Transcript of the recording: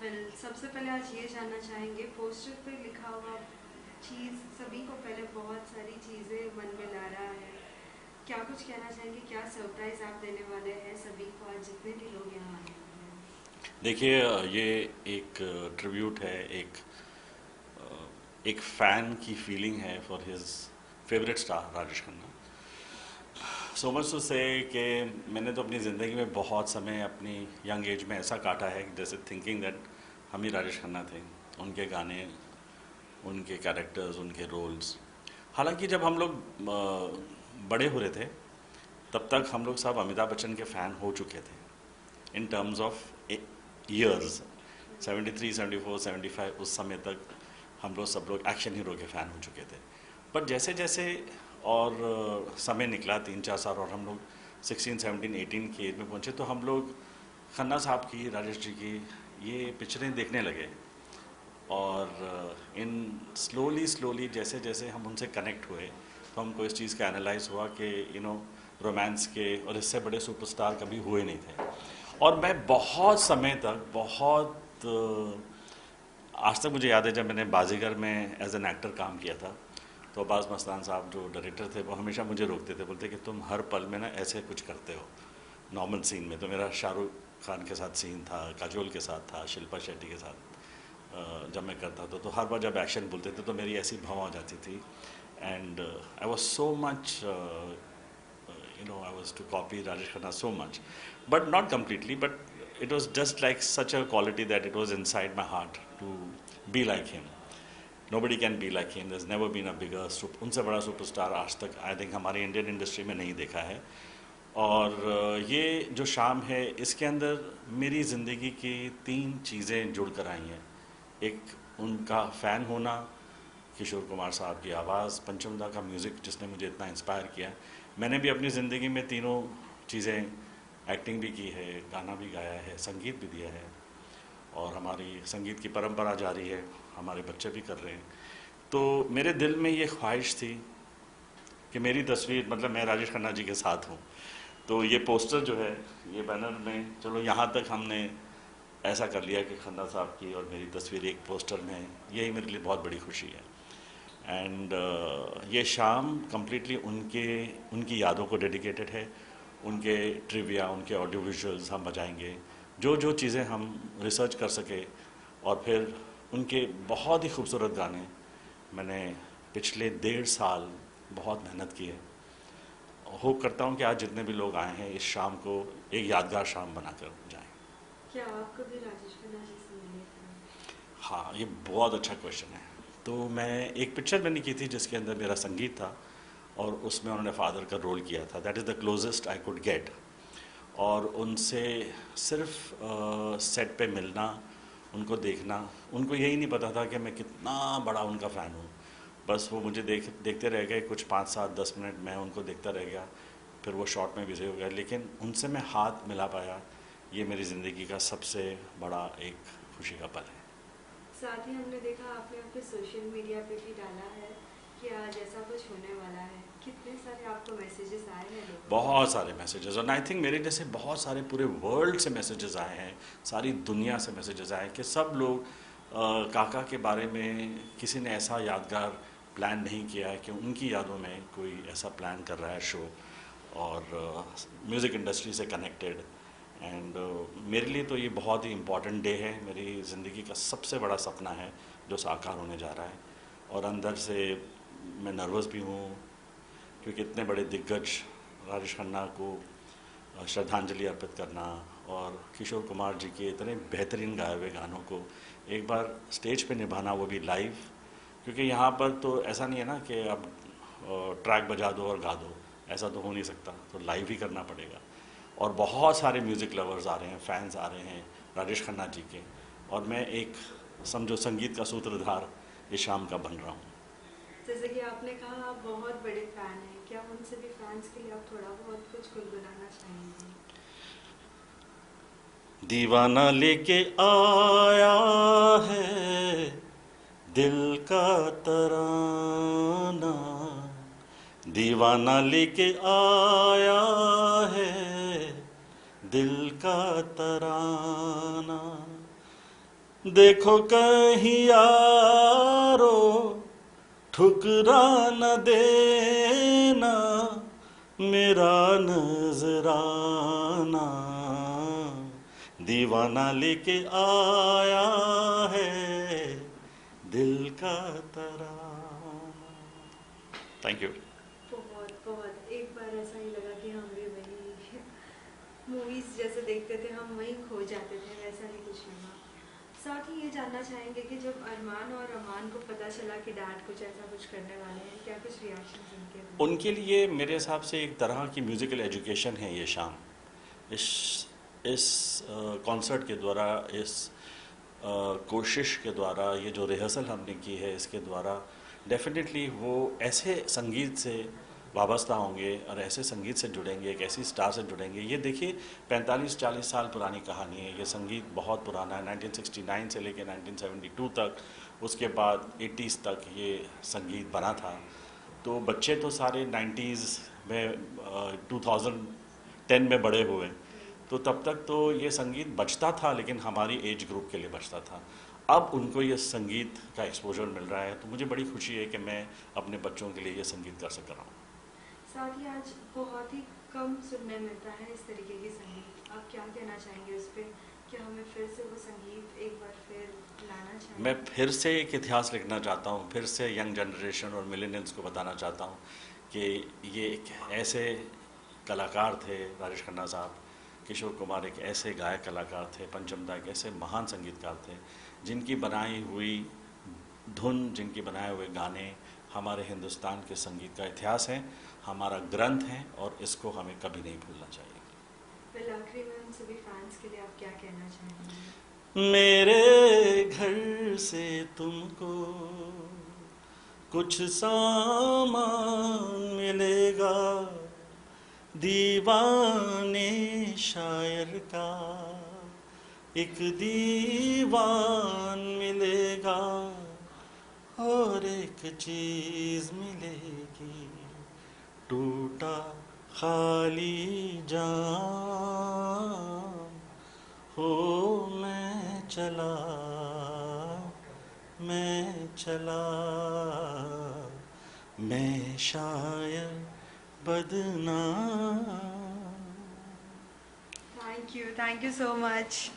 सबसे पहले आज ये जानना चाहेंगे, पोस्टर पे लिखा हुआ चीज़ सभी को पहले बहुत सारी चीज़ें मन में ला रहा है। क्या कुछ कहना चाहेंगे, क्या सरप्राइज आप देने वाले हैं सभी को आज जितने भी लोग यहाँ आए हुए हैं? देखिए, ये एक ट्रिब्यूट है, एक फ़ैन की फीलिंग है for his favourite star Rajesh Khanna. So much to say कि मैंने तो अपनी ज़िंदगी में बहुत समय अपनी यंग एज में ऐसा काटा है कि जैसे थिंकिंग दैट हम ही राजेश खन्ना थे। उनके गाने, उनके कैरेक्टर्स, उनके रोल्स। हालांकि जब हम लोग बड़े हो रहे थे तब तक हम लोग सब अमिताभ बच्चन के फ़ैन हो चुके थे इन टर्म्स ऑफ ईयर्स। 73, 74, 75 उस समय तक हम लोग सब लोग एक्शन हीरो के फ़ैन हो चुके थे। पर जैसे जैसे और समय निकला 3-4 साल और हम लोग 16, 17, 18 की एज में पहुँचे तो हम लोग खन्ना साहब की, राजेश जी की ये पिक्चरें देखने लगे। और इन स्लोली स्लोली जैसे जैसे हम उनसे कनेक्ट हुए तो हमको इस चीज़ का एनालाइज हुआ कि रोमांस के और इससे बड़े सुपरस्टार कभी हुए नहीं थे। और मैं बहुत समय तक आज तक मुझे याद है जब मैंने बाजीगर में एज एन एक्टर काम किया था तो अब्बास मस्तान साहब जो डायरेक्टर थे वो हमेशा मुझे रोकते थे, बोलते कि तुम हर पल में ना ऐसे कुछ करते हो नॉर्मल सीन में। तो मेरा शाहरुख खान के साथ सीन था, काजोल के साथ था, शिल्पा शेट्टी के साथ जब मैं करता था तो हर बार जब एक्शन बोलते थे तो मेरी ऐसी भाव आ जाती थी। And I was so much I was to copy Rajesh Khanna so much, but not completely. But it was just like such a quality that it was inside my heart to be like him. Nobody can be like him. There's never been a bigger उनसे बड़ा superstar आज तक I think हमारी Indian industry में नहीं देखा है। और ये जो शाम है इसके अंदर मेरी ज़िंदगी की 3 चीज़ें जुड़ कर आई हैं। एक उनका फ़ैन होना, किशोर कुमार साहब की आवाज़, पंचम दा का म्यूज़िक जिसने मुझे इतना इंस्पायर किया। मैंने भी अपनी ज़िंदगी में तीनों चीज़ें, एक्टिंग भी की है, गाना भी गाया है, संगीत भी दिया है और हमारी संगीत की परंपरा जारी है, हमारे बच्चे भी कर रहे हैं। तो मेरे दिल में ये ख्वाहिश थी कि मेरी तस्वीर, मतलब मैं राजेश खन्ना जी के साथ हूँ। तो ये पोस्टर जो है, ये बैनर में, चलो यहाँ तक हमने ऐसा कर लिया कि खन्ना साहब की और मेरी तस्वीर एक पोस्टर में है, यही मेरे लिए बहुत बड़ी खुशी है। एंड ये शाम कम्प्लीटली उनकी यादों को डेडिकेटेड है। उनके ट्रिविया, उनके ऑडियो विजुअल्स हम बजाएंगे, जो जो चीज़ें हम रिसर्च कर सके। और फिर उनके बहुत ही खूबसूरत गाने मैंने पिछले 1.5 साल बहुत मेहनत की है। होप करता हूँ कि आज जितने भी लोग आए हैं इस शाम को एक यादगार शाम बनाकर जाएं। क्या आप कभी राजेश खन्ना जी से मिले थे? हाँ, ये बहुत अच्छा क्वेश्चन है। तो मैं एक पिक्चर मैंने की थी जिसके अंदर मेरा संगीत था और उसमें उन्होंने फादर का रोल किया था। That is the closest I could get. और उनसे सिर्फ सेट पे मिलना, उनको देखना, उनको यही नहीं पता था कि मैं कितना बड़ा उनका फ़ैन हूँ। बस वो मुझे देखते रह गए कुछ 5, 7, 10 मिनट, मैं उनको देखता रह गया, फिर वो शॉट में बिजी हो गया, लेकिन उनसे मैं हाथ मिला पाया। ये मेरी ज़िंदगी का सबसे बड़ा एक खुशी का पल है। साथ ही हमने देखा आपने अपने सोशल मीडिया पे भी डाला है कि आज ऐसा कुछ होने वाला है। कितने सारे आपको मैसेजेस आए हैं लोगों से? बहुत सारे मैसेजेस, और आई थिंक मेरे जैसे बहुत सारे पूरे वर्ल्ड से मैसेजेस आए हैं, सारी दुनिया से मैसेजेस आए हैं कि सब लोग काका के बारे में किसी ने ऐसा यादगार प्लान नहीं किया है कि उनकी यादों में कोई ऐसा प्लान कर रहा है शो, और म्यूज़िक इंडस्ट्री से कनेक्टेड। एंड मेरे लिए तो ये बहुत ही इम्पॉर्टेंट डे है। मेरी ज़िंदगी का सबसे बड़ा सपना है जो साकार होने जा रहा है। और अंदर से मैं नर्वस भी हूँ क्योंकि इतने बड़े दिग्गज राजेश खन्ना को श्रद्धांजलि अर्पित करना और किशोर कुमार जी के इतने बेहतरीन गाए हुए गानों को एक बार स्टेज पे निभाना, वो भी लाइव। क्योंकि यहाँ पर तो ऐसा नहीं है ना कि अब ट्रैक बजा दो और गा दो, ऐसा तो हो नहीं सकता, तो लाइव ही करना पड़ेगा। और बहुत सारे म्यूज़िक लवर्स आ रहे हैं, फैंस आ रहे हैं राजेश खन्ना जी के, और मैं एक समझो संगीत का सूत्रधार इस शाम का बन रहा हूँ। जैसे कि आपने कहा आप बहुत बड़े फैन हैं, क्या उनसे भी फैंस के लिए आप थोड़ा बहुत कुछ गुनगुनाना चाहेंगे? दीवाना लेके आया है दिल का तराना, दीवाना लेके आया है दिल का तराना, देखो कहीं यारो ठुकरा न देना मेरा नजराना, दीवाना लेके आया है दिल का तराना। Thank you. बहुत बहुत एक बार ऐसा ही लगा कि हम भी वही मूवीज जैसे देखते थे, हम वहीं खो जाते थे, वैसा ही कुछ लगा। साथ ही ये जानना चाहेंगे कि जब अरमान और अमान को पता चला कि डैड कुछ ऐसा कुछ करने वाले हैं, क्या कुछ रिएक्शन उनके थे? उनके लिए मेरे हिसाब से एक तरह की म्यूज़िकल एजुकेशन है ये शाम। इस इस कॉन्सर्ट के द्वारा, इस कोशिश के द्वारा, ये जो रिहर्सल हमने की है इसके द्वारा डेफिनेटली वो ऐसे संगीत से वाबस्ता होंगे और ऐसे संगीत से जुड़ेंगे, एक ऐसी स्टार से जुड़ेंगे। ये देखिए 45-40 साल पुरानी कहानी है, ये संगीत बहुत पुराना है, 1969 से लेकर 1972 तक, उसके बाद 80s तक ये संगीत बना था। तो बच्चे तो सारे 90s में 2010 में बड़े हुए, तो तब तक तो ये संगीत बजता था लेकिन हमारी एज ग्रुप के लिए बजता था। अब उनको ये संगीत का एक्सपोजर मिल रहा है, तो मुझे बड़ी खुशी है कि मैं अपने बच्चों के लिए ये संगीत कर सक रहा हूँ। साथ ही आज बहुत ही कम सुनने मिलता है इस तरीके की संगीत, आप क्या कहना चाहेंगे उस पर? क्या हमें फिर से वो संगीत एक बार फिर लाना चाहिए? मैं फिर से एक इतिहास लिखना चाहता हूँ, फिर से यंग जनरेशन और मिलेनियल्स को बताना चाहता हूँ कि ये एक ऐसे कलाकार थे, राजेश खन्ना साहब, किशोर कुमार एक ऐसे गायक कलाकार थे, पंचम दा एक ऐसे महान संगीतकार थे जिनकी बनाई हुई धुन, जिनके बनाए हुए गाने हमारे हिंदुस्तान के संगीत का इतिहास है, हमारा ग्रंथ है और इसको हमें कभी नहीं भूलना चाहिए। फिर आखिरी में उन सभी फैंस के लिए आप क्या कहना चाहेंगे? मेरे घर से तुमको कुछ सामान मिलेगा, दीवाने शायर का एक दीवान मिलेगा, और एक चीज मिलेगी टूटा खाली जाम। हो मैं चला, मैं चला, मैं शायर बदनाम। Thank you so much.